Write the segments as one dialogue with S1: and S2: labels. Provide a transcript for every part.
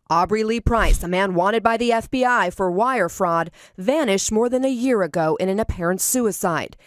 S1: Aubrey Lee Price, a man wanted by the FBI for wire fraud, vanished more than a year ago in an apparent suicide.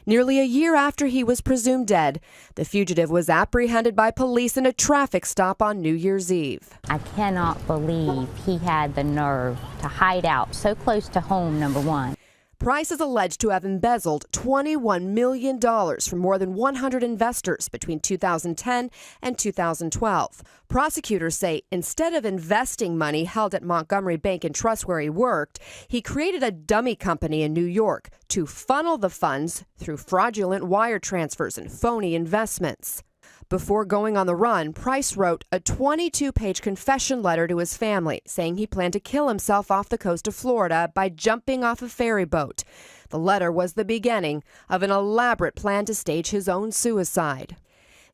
S1: Nearly a year after he was presumed dead, the fugitive was apprehended by police in a traffic stop on New Year's Eve.
S2: I cannot believe he had the nerve to hide out so close to home, number one.
S1: Price is alleged to have embezzled $21 million from more than 100 investors between 2010 and 2012. Prosecutors say instead of investing money held at Montgomery Bank and Trust where he worked, he created a dummy company in New York to funnel the funds through fraudulent wire transfers and phony investments. Before going on the run, Price wrote a 22-page confession letter to his family, saying he planned to kill himself off the coast of Florida by jumping off a ferry boat. The letter was the beginning of an elaborate plan to stage his own suicide.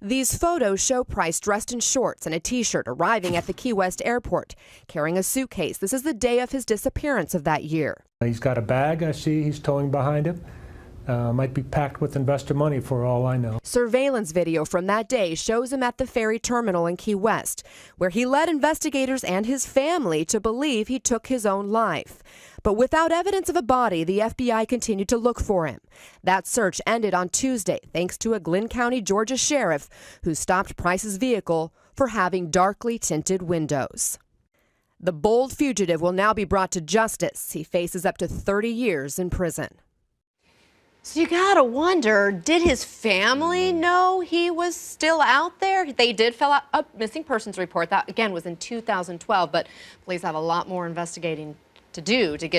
S1: These photos show Price dressed in shorts and a T-shirt arriving at the Key West airport, carrying a suitcase. This is the day of his disappearance of that year.
S3: He's got a bag I see he's towing behind him. Might be packed with investor money for all I know.
S1: Surveillance video from that day shows him at the ferry terminal in Key West, where he led investigators and his family to believe he took his own life. But without evidence of a body, the FBI continued to look for him. That search ended on Tuesday thanks to a Glynn County, Georgia sheriff who stopped Price's vehicle for having darkly tinted windows. The bold fugitive will now be brought to justice. He faces up to 30 years in prison.
S4: So you gotta wonder, did his family know he was still out there? They did fill out a missing persons report. That, again, was in 2012, but police have a lot more investigating to do to get